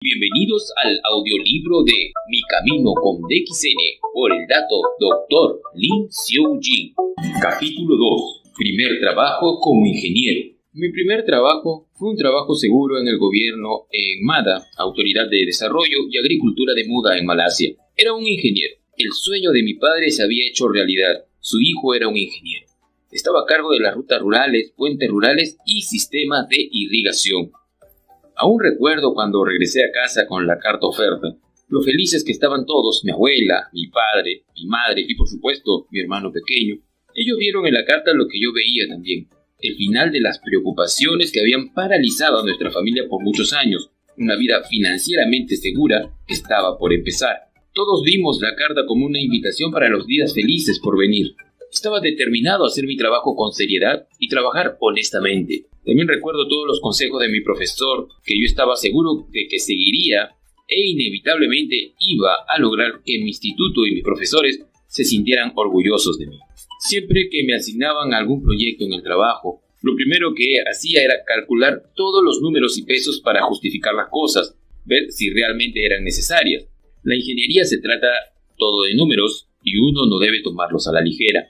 Bienvenidos al audiolibro de Mi Camino con DXN por el dato Dr. Lin Xiu-Jin. Capítulo 2. Primer trabajo como ingeniero. Mi primer trabajo fue un trabajo seguro en el gobierno en MADA, Autoridad de Desarrollo y Agricultura de Muda en Malasia. Era un ingeniero. El sueño de mi padre se había hecho realidad. Su hijo era un ingeniero. Estaba a cargo de las rutas rurales, puentes rurales y sistemas de irrigación. Aún recuerdo cuando regresé a casa con la carta oferta, lo felices que estaban todos, mi abuela, mi padre, mi madre y por supuesto mi hermano pequeño. Ellos vieron en la carta lo que yo veía también, el final de las preocupaciones que habían paralizado a nuestra familia por muchos años. Una vida financieramente segura estaba por empezar. Todos vimos la carta como una invitación para los días felices por venir. Estaba determinado a hacer mi trabajo con seriedad y trabajar honestamente. También recuerdo todos los consejos de mi profesor, que yo estaba seguro de que seguiría e inevitablemente iba a lograr que mi instituto y mis profesores se sintieran orgullosos de mí. Siempre que me asignaban algún proyecto en el trabajo, lo primero que hacía era calcular todos los números y pesos para justificar las cosas, ver si realmente eran necesarias. La ingeniería se trata todo de números y uno no debe tomarlos a la ligera.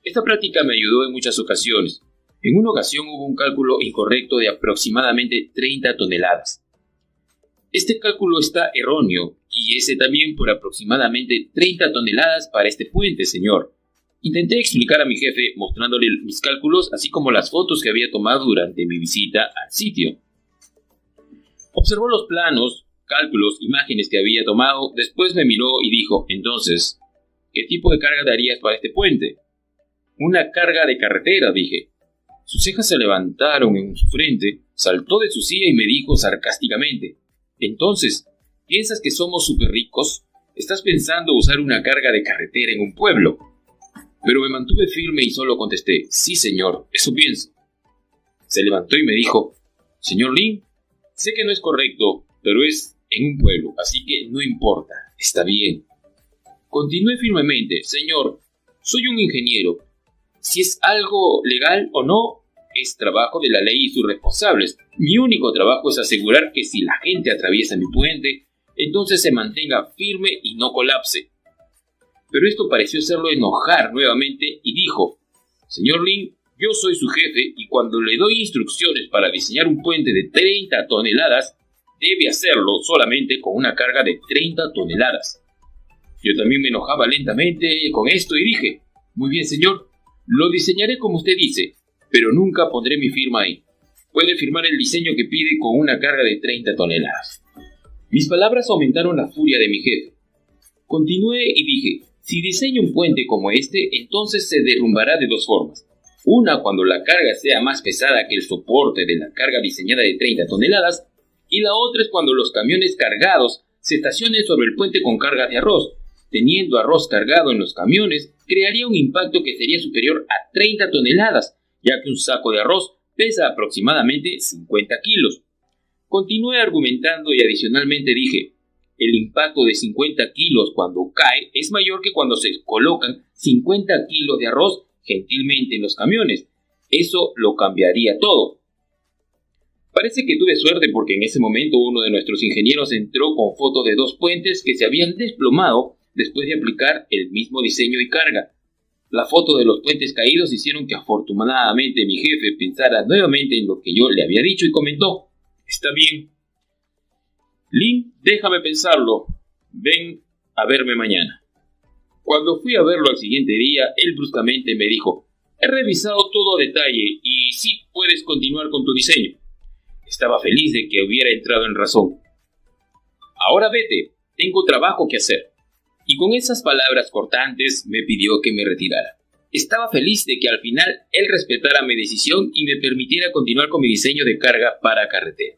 Esta práctica me ayudó en muchas ocasiones. En una ocasión hubo un cálculo incorrecto de aproximadamente 30 toneladas. Este cálculo está erróneo y ese también por aproximadamente 30 toneladas para este puente, señor. Intenté explicar a mi jefe mostrándole mis cálculos así como las fotos que había tomado durante mi visita al sitio. Observó los planos, cálculos, imágenes que había tomado, después me miró y dijo, entonces, ¿qué tipo de carga darías para este puente? Una carga de carretera, dije. Sus cejas se levantaron en su frente, saltó de su silla y me dijo sarcásticamente, entonces, ¿piensas que somos súper ricos? ¿Estás pensando usar una carga de carretera en un pueblo? Pero me mantuve firme y solo contesté, sí señor, eso pienso. Se levantó y me dijo, señor Lin, sé que no es correcto, pero es en un pueblo, así que no importa, está bien. Continué firmemente, señor, soy un ingeniero. Si es algo legal o no, es trabajo de la ley y sus responsables. Mi único trabajo es asegurar que si la gente atraviesa mi puente, entonces se mantenga firme y no colapse. Pero esto pareció hacerlo enojar nuevamente y dijo, señor Lin, yo soy su jefe y cuando le doy instrucciones para diseñar un puente de 30 toneladas, debe hacerlo solamente con una carga de 30 toneladas. Yo también me enojaba lentamente con esto y dije, muy bien señor, lo diseñaré como usted dice, pero nunca pondré mi firma ahí. Puede firmar el diseño que pide con una carga de 30 toneladas. Mis palabras aumentaron la furia de mi jefe. Continué y dije, si diseño un puente como este, entonces se derrumbará de dos formas. Una cuando la carga sea más pesada que el soporte de la carga diseñada de 30 toneladas, y la otra es cuando los camiones cargados se estacionen sobre el puente con carga de arroz. Teniendo arroz cargado en los camiones, crearía un impacto que sería superior a 30 toneladas, ya que un saco de arroz pesa aproximadamente 50 kilos. Continué argumentando y adicionalmente dije, el impacto de 50 kilos cuando cae es mayor que cuando se colocan 50 kilos de arroz gentilmente en los camiones. Eso lo cambiaría todo. Parece que tuve suerte porque en ese momento uno de nuestros ingenieros entró con fotos de dos puentes que se habían desplomado después de aplicar el mismo diseño y carga. La foto de los puentes caídos hicieron que afortunadamente mi jefe pensara nuevamente en lo que yo le había dicho y comentó, está bien. Lin, déjame pensarlo. Ven a verme mañana. Cuando fui a verlo al siguiente día, él bruscamente me dijo, he revisado todo a detalle y sí puedes continuar con tu diseño. Estaba feliz de que hubiera entrado en razón. Ahora vete, tengo trabajo que hacer. Y con esas palabras cortantes me pidió que me retirara. Estaba feliz de que al final él respetara mi decisión y me permitiera continuar con mi diseño de carga para carretera.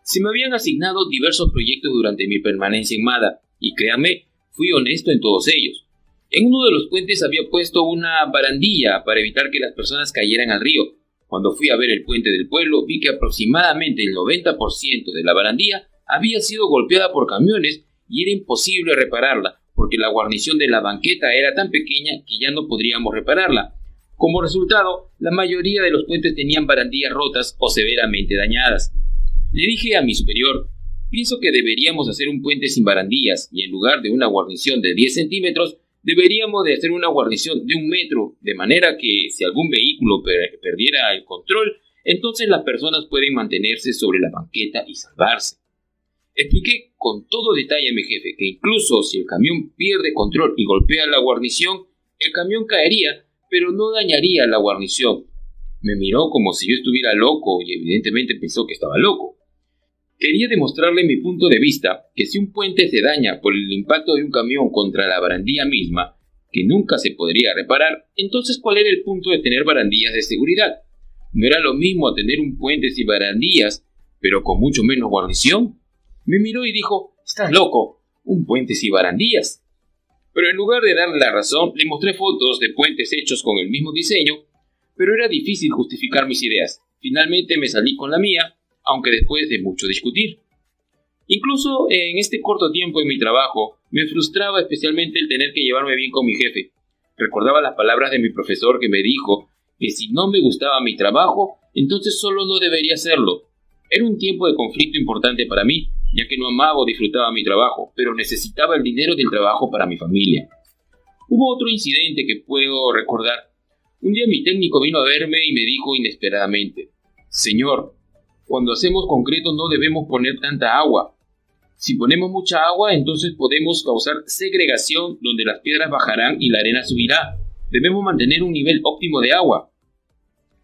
Se me habían asignado diversos proyectos durante mi permanencia en MADA, y créanme, fui honesto en todos ellos. En uno de los puentes había puesto una barandilla para evitar que las personas cayeran al río. Cuando fui a ver el puente del pueblo, vi que aproximadamente el 90% de la barandilla había sido golpeada por camiones y era imposible repararla, porque la guarnición de la banqueta era tan pequeña que ya no podríamos repararla. Como resultado, la mayoría de los puentes tenían barandillas rotas o severamente dañadas. Le dije a mi superior, Pienso que deberíamos hacer un puente sin barandillas y en lugar de una guarnición de 10 centímetros, deberíamos de hacer una guarnición de 1 metro, de manera que si algún vehículo perdiera el control, entonces las personas pueden mantenerse sobre la banqueta y salvarse. Expliqué con todo detalle a mi jefe que incluso si el camión pierde control y golpea la guarnición, el camión caería, pero no dañaría la guarnición. Me miró como si yo estuviera loco y evidentemente pensó que estaba loco. Quería demostrarle mi punto de vista que si un puente se daña por el impacto de un camión contra la barandilla misma, que nunca se podría reparar, entonces ¿cuál era el punto de tener barandillas de seguridad? ¿No era lo mismo tener un puente sin barandillas, pero con mucho menos guarnición? Me miró y dijo, «¿Estás loco? ¿Un puente sin barandillas?». Pero en lugar de darle la razón, le mostré fotos de puentes hechos con el mismo diseño, pero era difícil justificar mis ideas. Finalmente me salí con la mía, aunque después de mucho discutir. Incluso en este corto tiempo en mi trabajo, me frustraba especialmente el tener que llevarme bien con mi jefe. Recordaba las palabras de mi profesor que me dijo que si no me gustaba mi trabajo, entonces solo no debería hacerlo. Era un tiempo de conflicto importante para mí, ya que no amaba o disfrutaba mi trabajo, pero necesitaba el dinero del trabajo para mi familia. Hubo otro incidente que puedo recordar. Un día mi técnico vino a verme y me dijo inesperadamente, «Señor, cuando hacemos concreto no debemos poner tanta agua. Si ponemos mucha agua, entonces podemos causar segregación donde las piedras bajarán y la arena subirá. Debemos mantener un nivel óptimo de agua».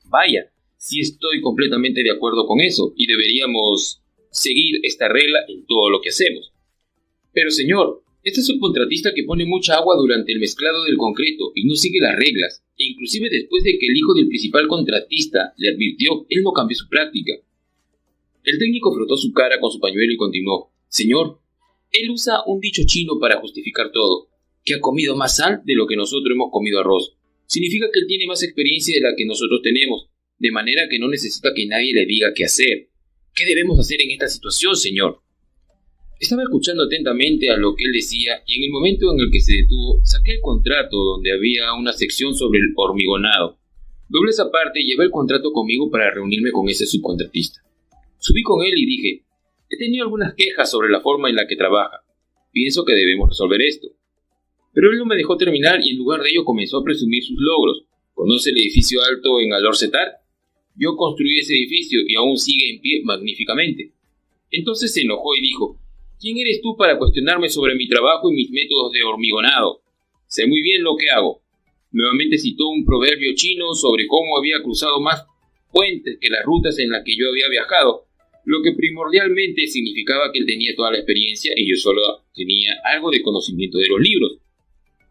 Vaya, sí estoy completamente de acuerdo con eso y deberíamos seguir esta regla en todo lo que hacemos. Pero señor, este es un contratista que pone mucha agua durante el mezclado del concreto y no sigue las reglas, e inclusive después de que el hijo del principal contratista le advirtió, él no cambió su práctica. El técnico frotó su cara con su pañuelo y continuó, «Señor, él usa un dicho chino para justificar todo, que ha comido más sal de lo que nosotros hemos comido arroz. Significa que él tiene más experiencia de la que nosotros tenemos, de manera que no necesita que nadie le diga qué hacer. ¿Qué debemos hacer en esta situación, señor?». Estaba escuchando atentamente a lo que él decía y en el momento en el que se detuvo, saqué el contrato donde había una sección sobre el hormigonado. Doblé esa parte y llevé el contrato conmigo para reunirme con ese subcontratista. Subí con él y dije, «He tenido algunas quejas sobre la forma en la que trabaja. Pienso que debemos resolver esto». Pero él no me dejó terminar y en lugar de ello comenzó a presumir sus logros. ¿Conoce el edificio alto en Alorcetar? Yo construí ese edificio y aún sigue en pie magníficamente. Entonces se enojó y dijo, «¿Quién eres tú para cuestionarme sobre mi trabajo y mis métodos de hormigonado? Sé muy bien lo que hago». Nuevamente citó un proverbio chino sobre cómo había cruzado más puentes que las rutas en las que yo había viajado, lo que primordialmente significaba que él tenía toda la experiencia y yo solo tenía algo de conocimiento de los libros.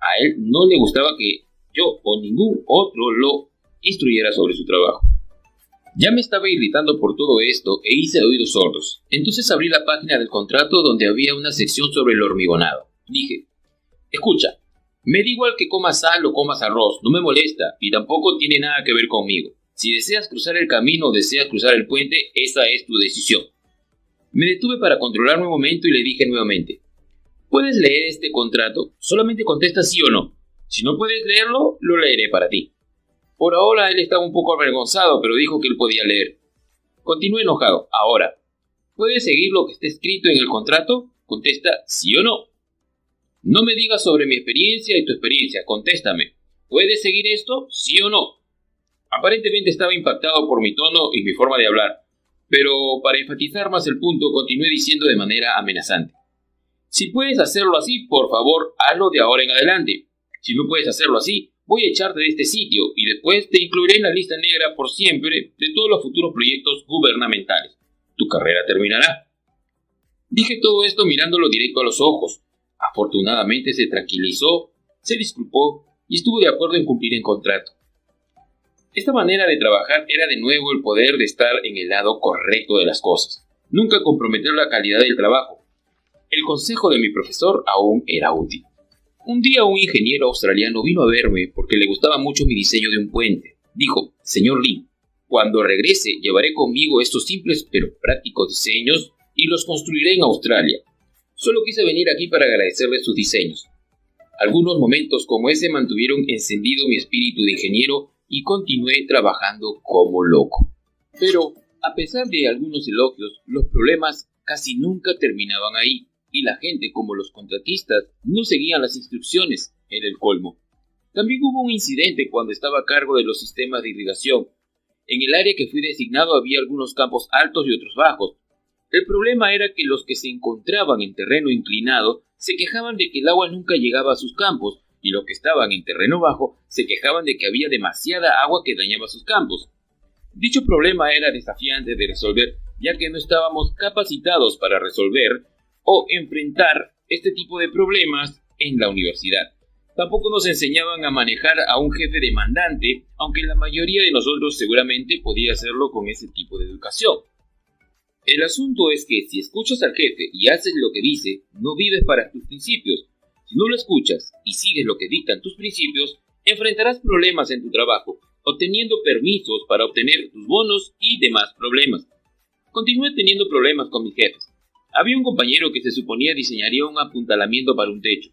A él no le gustaba que yo o ningún otro lo instruyera sobre su trabajo. Ya me estaba irritando por todo esto e hice oídos sordos. Entonces abrí la página del contrato donde había una sección sobre el hormigonado. Dije, «Escucha, me da igual que comas sal o comas arroz, no me molesta y tampoco tiene nada que ver conmigo. Si deseas cruzar el camino o deseas cruzar el puente, esa es tu decisión». Me detuve para controlarme un momento y le dije nuevamente, «¿Puedes leer este contrato? Solamente contesta sí o no. Si no puedes leerlo, lo leeré para ti». Por ahora él estaba un poco avergonzado, pero dijo que él podía leer. Continué enojado. «Ahora, ¿puedes seguir lo que está escrito en el contrato? Contesta sí o no. No me digas sobre mi experiencia y tu experiencia, contéstame. ¿Puedes seguir esto? Sí o no». Aparentemente estaba impactado por mi tono y mi forma de hablar, pero para enfatizar más el punto continué diciendo de manera amenazante, «Si puedes hacerlo así, por favor, hazlo de ahora en adelante. Si no puedes hacerlo así, voy a echarte de este sitio y después te incluiré en la lista negra por siempre de todos los futuros proyectos gubernamentales. Tu carrera terminará». Dije todo esto mirándolo directo a los ojos. Afortunadamente se tranquilizó, se disculpó y estuvo de acuerdo en cumplir el contrato. Esta manera de trabajar era de nuevo el poder de estar en el lado correcto de las cosas. Nunca comprometer la calidad del trabajo. El consejo de mi profesor aún era útil. Un día un ingeniero australiano vino a verme porque le gustaba mucho mi diseño de un puente. Dijo, «Señor Lin, cuando regrese llevaré conmigo estos simples pero prácticos diseños y los construiré en Australia. Solo quise venir aquí para agradecerle sus diseños». Algunos momentos como ese mantuvieron encendido mi espíritu de ingeniero y continué trabajando como loco. Pero, a pesar de algunos elogios, los problemas casi nunca terminaban ahí, y la gente, como los contratistas, no seguían las instrucciones. Era el colmo. También hubo un incidente cuando estaba a cargo de los sistemas de irrigación. En el área que fui designado había algunos campos altos y otros bajos. El problema era que los que se encontraban en terreno inclinado se quejaban de que el agua nunca llegaba a sus campos, y los que estaban en terreno bajo se quejaban de que había demasiada agua que dañaba sus campos. Dicho problema era desafiante de resolver, ya que no estábamos capacitados para resolver o enfrentar este tipo de problemas en la universidad. Tampoco nos enseñaban a manejar a un jefe demandante, aunque la mayoría de nosotros seguramente podía hacerlo con ese tipo de educación. El asunto es que si escuchas al jefe y haces lo que dice, no vives para tus principios. Si no lo escuchas y sigues lo que dictan tus principios, enfrentarás problemas en tu trabajo, obteniendo permisos para obtener tus bonos y demás problemas. Continué teniendo problemas con mis jefes. Había un compañero que se suponía diseñaría un apuntalamiento para un techo.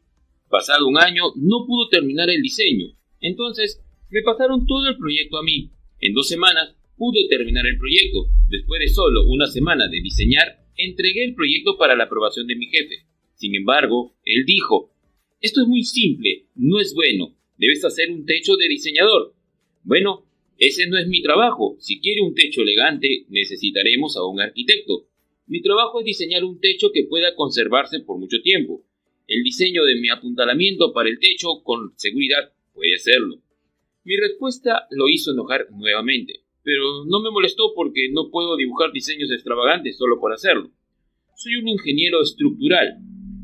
Pasado un año no pudo terminar el diseño, entonces me pasaron todo el proyecto a mí. En 2 semanas pude terminar el proyecto. Después de solo una semana de diseñar, entregué el proyecto para la aprobación de mi jefe. Sin embargo, él dijo: «Esto es muy simple, no es bueno, debes hacer un techo de diseñador». Bueno, ese no es mi trabajo. Si quiere un techo elegante, necesitaremos a un arquitecto. Mi trabajo es diseñar un techo que pueda conservarse por mucho tiempo. El diseño de mi apuntalamiento para el techo, con seguridad, puede hacerlo. Mi respuesta lo hizo enojar nuevamente, pero no me molestó porque no puedo dibujar diseños extravagantes solo por hacerlo. Soy un ingeniero estructural,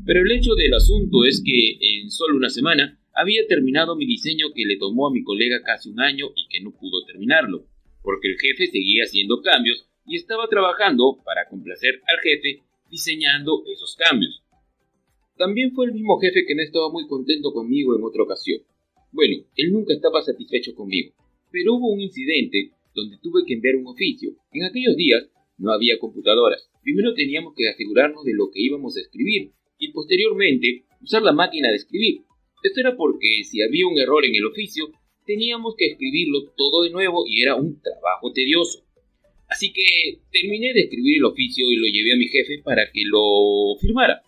pero el hecho del asunto es que en solo una semana había terminado mi diseño que le tomó a mi colega casi un año y que no pudo terminarlo, porque el jefe seguía haciendo cambios y estaba trabajando para complacer al jefe diseñando esos cambios. También fue el mismo jefe que no estaba muy contento conmigo en otra ocasión. Bueno, él nunca estaba satisfecho conmigo, pero hubo un incidente donde tuve que enviar un oficio. En aquellos días no había computadoras. Primero teníamos que asegurarnos de lo que íbamos a escribir y posteriormente usar la máquina de escribir. Esto era porque si había un error en el oficio, teníamos que escribirlo todo de nuevo y era un trabajo tedioso. Así que terminé de escribir el oficio y lo llevé a mi jefe para que lo firmara.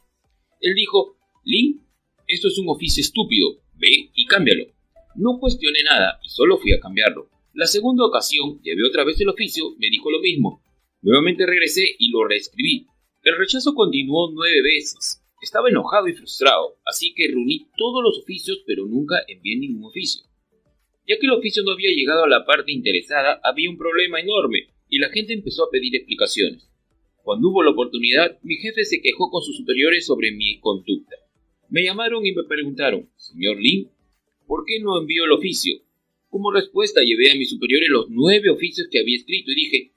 Él dijo: «Lin, esto es un oficio estúpido, ve y cámbialo». No cuestioné nada y solo fui a cambiarlo. La segunda ocasión, llevé otra vez el oficio, me dijo lo mismo. Nuevamente regresé y lo reescribí. El rechazo continuó 9 veces. Estaba enojado y frustrado, así que reuní todos los oficios, pero nunca envié ningún oficio. Ya que el oficio no había llegado a la parte interesada, había un problema enorme y la gente empezó a pedir explicaciones. Cuando hubo la oportunidad, mi jefe se quejó con sus superiores sobre mi conducta. Me llamaron y me preguntaron: «Señor Lin, ¿por qué no envió el oficio?». Como respuesta llevé a mis superiores los 9 oficios que había escrito y dije: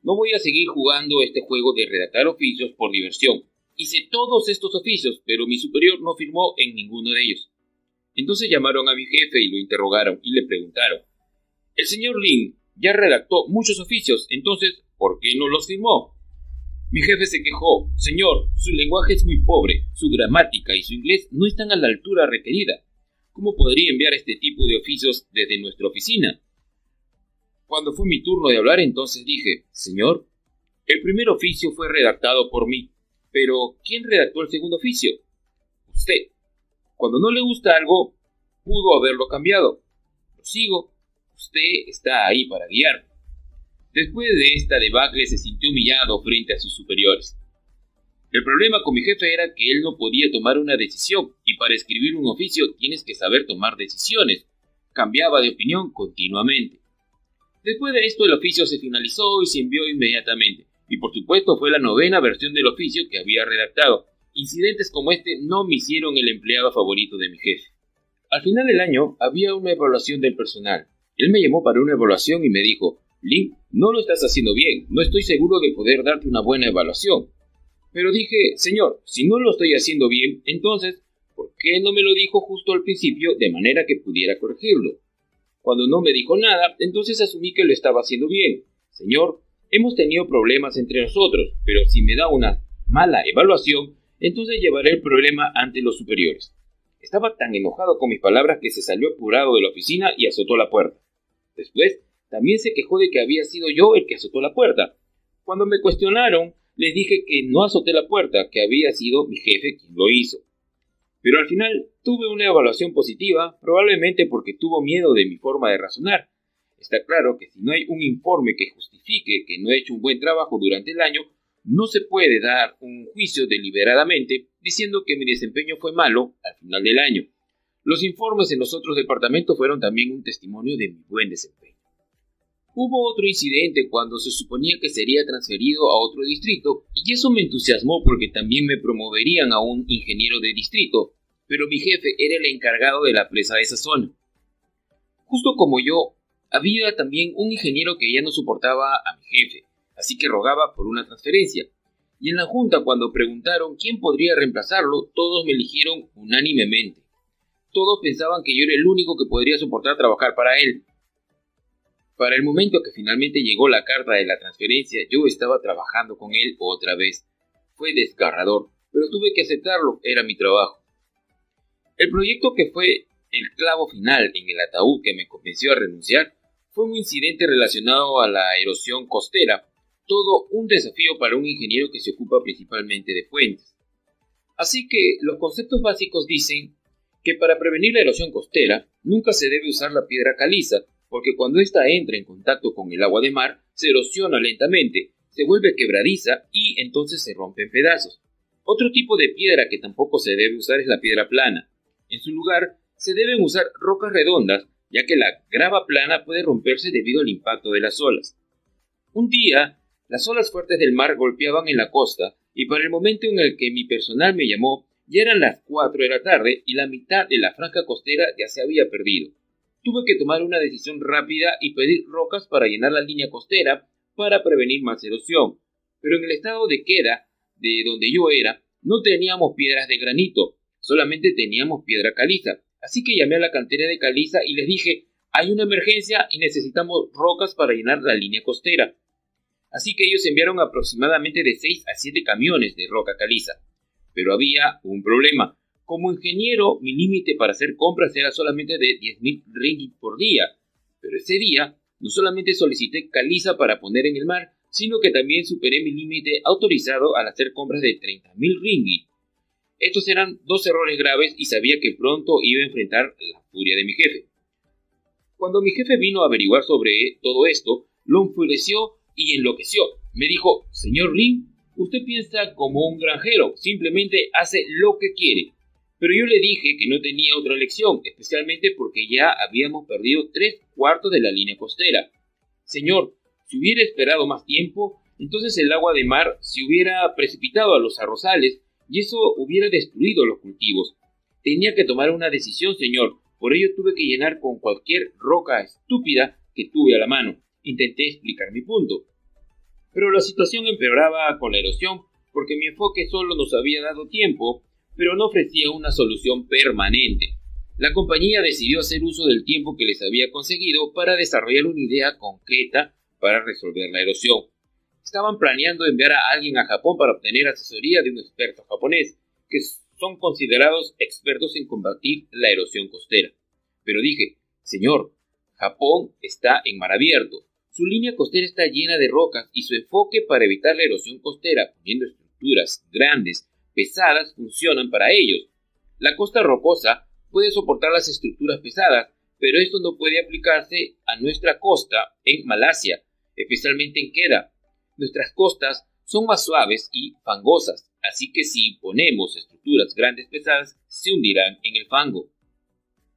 «No voy a seguir jugando este juego de redactar oficios por diversión. Hice todos estos oficios, pero mi superior no firmó en ninguno de ellos». Entonces llamaron a mi jefe y lo interrogaron y le preguntaron: «El señor Lin ya redactó muchos oficios, entonces, ¿por qué no los firmó?». Mi jefe se quejó: «Señor, su lenguaje es muy pobre, su gramática y su inglés no están a la altura requerida. ¿Cómo podría enviar este tipo de oficios desde nuestra oficina?». Cuando fue mi turno de hablar, entonces dije: «Señor, el primer oficio fue redactado por mí, pero ¿quién redactó el segundo oficio?». «Usted. Cuando no le gusta algo, pudo haberlo cambiado. Lo sigo. Usted está ahí para guiarme». Después de esta debacle se sintió humillado frente a sus superiores. El problema con mi jefe era que él no podía tomar una decisión, y para escribir un oficio tienes que saber tomar decisiones. Cambiaba de opinión continuamente. Después de esto el oficio se finalizó y se envió inmediatamente, y por supuesto fue la 9ª versión del oficio que había redactado. Incidentes como este no me hicieron el empleado favorito de mi jefe. Al final del año había una evaluación del personal. Él me llamó para una evaluación y me dijo: «Lin, no lo estás haciendo bien, no estoy seguro de poder darte una buena evaluación». Pero dije: «Señor, si no lo estoy haciendo bien, entonces, ¿por qué no me lo dijo justo al principio de manera que pudiera corregirlo?». Cuando no me dijo nada, entonces asumí que lo estaba haciendo bien. «Señor, hemos tenido problemas entre nosotros, pero si me da una mala evaluación, entonces llevaré el problema ante los superiores». Estaba tan enojado con mis palabras que se salió apurado de la oficina y azotó la puerta. Después, también se quejó de que había sido yo el que azotó la puerta. Cuando me cuestionaron, Les dije que no azoté la puerta, que había sido mi jefe quien lo hizo. Pero al final tuve una evaluación positiva, probablemente porque tuvo miedo de mi forma de razonar. Está claro que si no hay un informe que justifique que no he hecho un buen trabajo durante el año, no se puede dar un juicio deliberadamente diciendo que mi desempeño fue malo al final del año. Los informes en los otros departamentos fueron también un testimonio de mi buen desempeño. Hubo otro incidente cuando se suponía que sería transferido a otro distrito, y eso me entusiasmó porque también me promoverían a un ingeniero de distrito, pero mi jefe era el encargado de la presa de esa zona. Justo como yo, había también un ingeniero que ya no soportaba a mi jefe, así que rogaba por una transferencia. Y en la junta, cuando preguntaron quién podría reemplazarlo, todos me eligieron unánimemente. Todos pensaban que yo era el único que podría soportar trabajar para él. Para el momento que finalmente llegó la carta de la transferencia, yo estaba trabajando con él otra vez. Fue desgarrador, pero tuve que aceptarlo, era mi trabajo. El proyecto que fue el clavo final en el ataúd que me convenció a renunciar fue un incidente relacionado a la erosión costera, todo un desafío para un ingeniero que se ocupa principalmente de fuentes. Así que los conceptos básicos dicen que para prevenir la erosión costera nunca se debe usar la piedra caliza, porque cuando ésta entra en contacto con el agua de mar, se erosiona lentamente, se vuelve quebradiza y entonces se rompe en pedazos. Otro tipo de piedra que tampoco se debe usar es la piedra plana. En su lugar, se deben usar rocas redondas, ya que la grava plana puede romperse debido al impacto de las olas. Un día, las olas fuertes del mar golpeaban en la costa, y para el momento en el que mi personal me llamó, ya eran las 4 de la tarde y la mitad de la franja costera ya se había perdido. Tuve que tomar una decisión rápida y pedir rocas para llenar la línea costera para prevenir más erosión. Pero en el estado de queda de donde yo era, no teníamos piedras de granito, solamente teníamos piedra caliza. Así que llamé a la cantera de caliza y les dije, hay una emergencia y necesitamos rocas para llenar la línea costera. Así que ellos enviaron aproximadamente de 6 a 7 camiones de roca caliza. Pero había un problema. Como ingeniero, mi límite para hacer compras era solamente de 10.000 ringgit por día. Pero ese día, no solamente solicité caliza para poner en el mar, sino que también superé mi límite autorizado al hacer compras de 30.000 ringgit. Estos eran 2 errores graves y sabía que pronto iba a enfrentar la furia de mi jefe. Cuando mi jefe vino a averiguar sobre todo esto, lo enfureció y enloqueció. Me dijo, señor Lin, usted piensa como un granjero, simplemente hace lo que quiere. Pero yo le dije que no tenía otra elección, especialmente porque ya habíamos perdido 3/4 de la línea costera. Señor, si hubiera esperado más tiempo, entonces el agua de mar se hubiera precipitado a los arrozales y eso hubiera destruido los cultivos. Tenía que tomar una decisión, señor, por ello tuve que llenar con cualquier roca estúpida que tuve a la mano. Intenté explicar mi punto. Pero la situación empeoraba con la erosión, porque mi enfoque solo nos había dado tiempo, pero no ofrecía una solución permanente. La compañía decidió hacer uso del tiempo que les había conseguido para desarrollar una idea concreta para resolver la erosión. Estaban planeando enviar a alguien a Japón para obtener asesoría de un experto japonés, que son considerados expertos en combatir la erosión costera. Pero dije, señor, Japón está en mar abierto. Su línea costera está llena de rocas y su enfoque para evitar la erosión costera, poniendo estructuras grandes, pesadas, funcionan para ellos. La costa rocosa puede soportar las estructuras pesadas, pero esto no puede aplicarse a nuestra costa en Malasia, especialmente en Kedah. Nuestras costas son más suaves y fangosas, así que si ponemos estructuras grandes pesadas, se hundirán en el fango.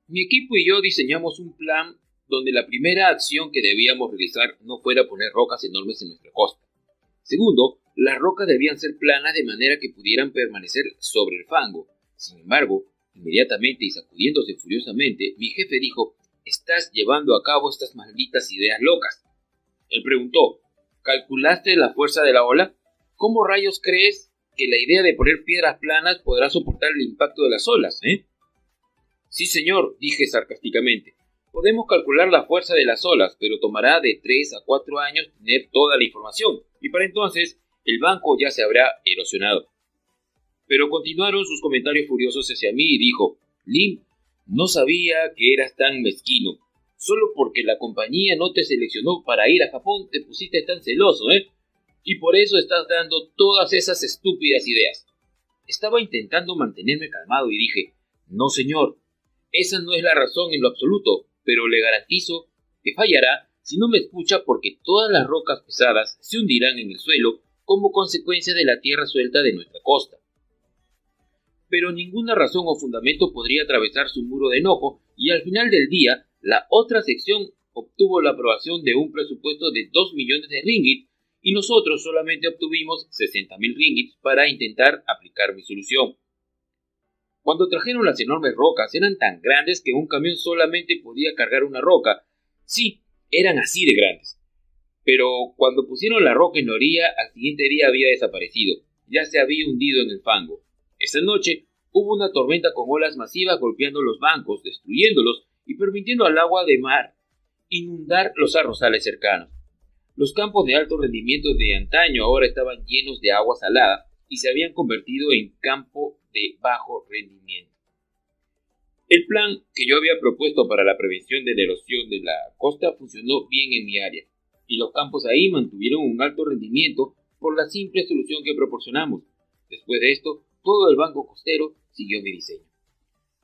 Mi equipo y yo diseñamos un plan donde la primera acción que debíamos realizar no fuera poner rocas enormes en nuestra costa. Segundo, las rocas debían ser planas de manera que pudieran permanecer sobre el fango. Sin embargo, inmediatamente y sacudiéndose furiosamente, mi jefe dijo, «Estás llevando a cabo estas malditas ideas locas». Él preguntó, «¿Calculaste la fuerza de la ola? ¿Cómo rayos crees que la idea de poner piedras planas podrá soportar el impacto de las olas, Sí, señor», dije sarcásticamente. «Podemos calcular la fuerza de las olas, pero tomará de 3 a 4 años tener toda la información, y para entonces el banco ya se habrá erosionado». Pero continuaron sus comentarios furiosos hacia mí y dijo, «Lin, no sabía que eras tan mezquino. Solo porque la compañía no te seleccionó para ir a Japón te pusiste tan celoso, y por eso estás dando todas esas estúpidas ideas. Estaba intentando mantenerme calmado y dije, no señor, esa no es la razón en lo absoluto, pero le garantizo que fallará si no me escucha porque todas las rocas pesadas se hundirán en el suelo como consecuencia de la tierra suelta de nuestra costa. Pero ninguna razón o fundamento podría atravesar su muro de enojo y al final del día la otra sección obtuvo la aprobación de un presupuesto de 2 millones de ringgit y nosotros solamente obtuvimos 60.000 ringgits para intentar aplicar mi solución. Cuando trajeron las enormes rocas eran tan grandes que un camión solamente podía cargar una roca. Sí, eran así de grandes. Pero cuando pusieron la roca en la orilla, al siguiente día había desaparecido. Ya se había hundido en el fango. Esa noche hubo una tormenta con olas masivas golpeando los bancos, destruyéndolos y permitiendo al agua de mar inundar los arrozales cercanos. Los campos de alto rendimiento de antaño ahora estaban llenos de agua salada y se habían convertido en campo de bajo rendimiento. El plan que yo había propuesto para la prevención de la erosión de la costa funcionó bien en mi área, y los campos ahí mantuvieron un alto rendimiento por la simple solución que proporcionamos. Después de esto, todo el banco costero siguió mi diseño.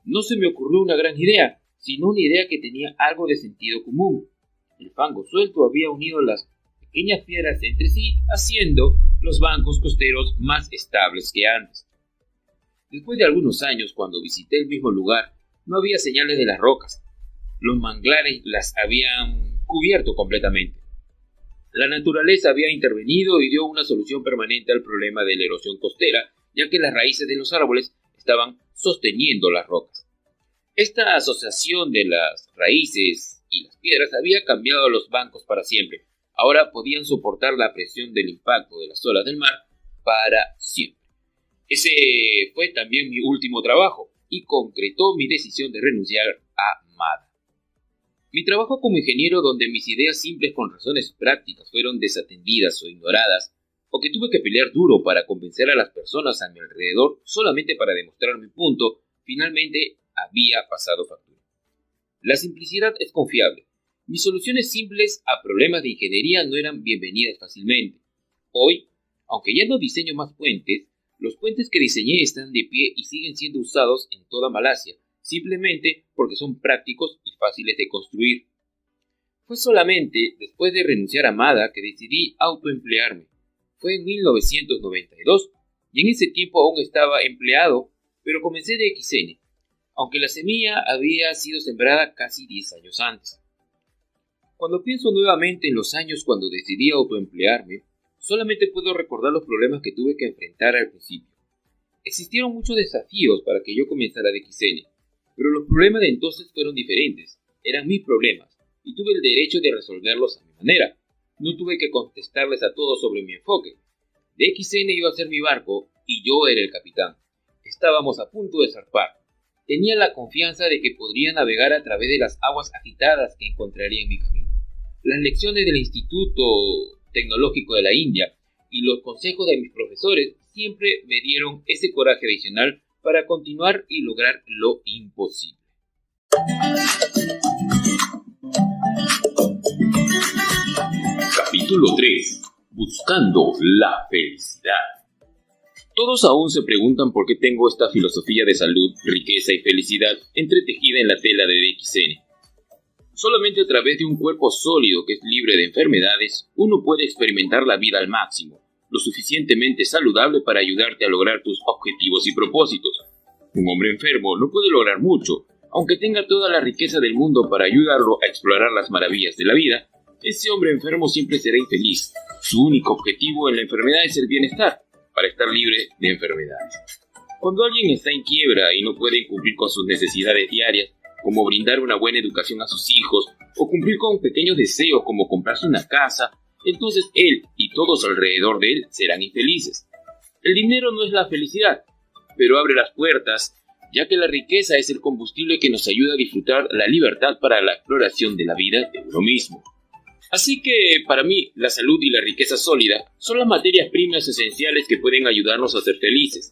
No se me ocurrió una gran idea, sino una idea que tenía algo de sentido común. El fango suelto había unido las pequeñas piedras entre sí, haciendo los bancos costeros más estables que antes. Después de algunos años, cuando visité el mismo lugar, no había señales de las rocas. Los manglares las habían cubierto completamente. La naturaleza había intervenido y dio una solución permanente al problema de la erosión costera, ya que las raíces de los árboles estaban sosteniendo las rocas. Esta asociación de las raíces y las piedras había cambiado a los bancos para siempre. Ahora podían soportar la presión del impacto de las olas del mar para siempre. Ese fue también mi último trabajo y concretó mi decisión de renunciar a MADA. Mi trabajo como ingeniero, donde mis ideas simples con razones prácticas fueron desatendidas o ignoradas, o que tuve que pelear duro para convencer a las personas a mi alrededor solamente para demostrar mi punto, finalmente había pasado factura. La simplicidad es confiable. Mis soluciones simples a problemas de ingeniería no eran bienvenidas fácilmente. Hoy, aunque ya no diseño más puentes, los puentes que diseñé están de pie y siguen siendo usados en toda Malasia, simplemente porque son prácticos y fáciles de construir. Fue solamente después de renunciar a MADA que decidí autoemplearme. Fue en 1992 y en ese tiempo aún estaba empleado, pero comencé de XN, aunque la semilla había sido sembrada casi 10 años antes. Cuando pienso nuevamente en los años cuando decidí autoemplearme, solamente puedo recordar los problemas que tuve que enfrentar al principio. Existieron muchos desafíos para que yo comenzara de XN, pero los problemas de entonces fueron diferentes. Eran mis problemas, y tuve el derecho de resolverlos a mi manera. No tuve que contestarles a todos sobre mi enfoque. De XN iba a ser mi barco, y yo era el capitán. Estábamos a punto de zarpar. Tenía la confianza de que podría navegar a través de las aguas agitadas que encontraría en mi camino. Las lecciones del Instituto Tecnológico de la India y los consejos de mis profesores siempre me dieron ese coraje adicional para continuar y lograr lo imposible. Capítulo 3. Buscando la felicidad. Todos aún se preguntan por qué tengo esta filosofía de salud, riqueza y felicidad entretejida en la tela de DXN. Solamente a través de un cuerpo sólido que es libre de enfermedades, uno puede experimentar la vida al máximo, lo suficientemente saludable para ayudarte a lograr tus objetivos y propósitos. Un hombre enfermo no puede lograr mucho, aunque tenga toda la riqueza del mundo para ayudarlo a explorar las maravillas de la vida. Ese hombre enfermo siempre será infeliz. Su único objetivo en la enfermedad es el bienestar, para estar libre de enfermedades. Cuando alguien está en quiebra y no puede cumplir con sus necesidades diarias, como brindar una buena educación a sus hijos, o cumplir con pequeños deseos como comprarse una casa, entonces él y todos alrededor de él serán infelices. El dinero no es la felicidad, pero abre las puertas, ya que la riqueza es el combustible que nos ayuda a disfrutar la libertad para la exploración de la vida de uno mismo. Así que, para mí, la salud y la riqueza sólida son las materias primas esenciales que pueden ayudarnos a ser felices.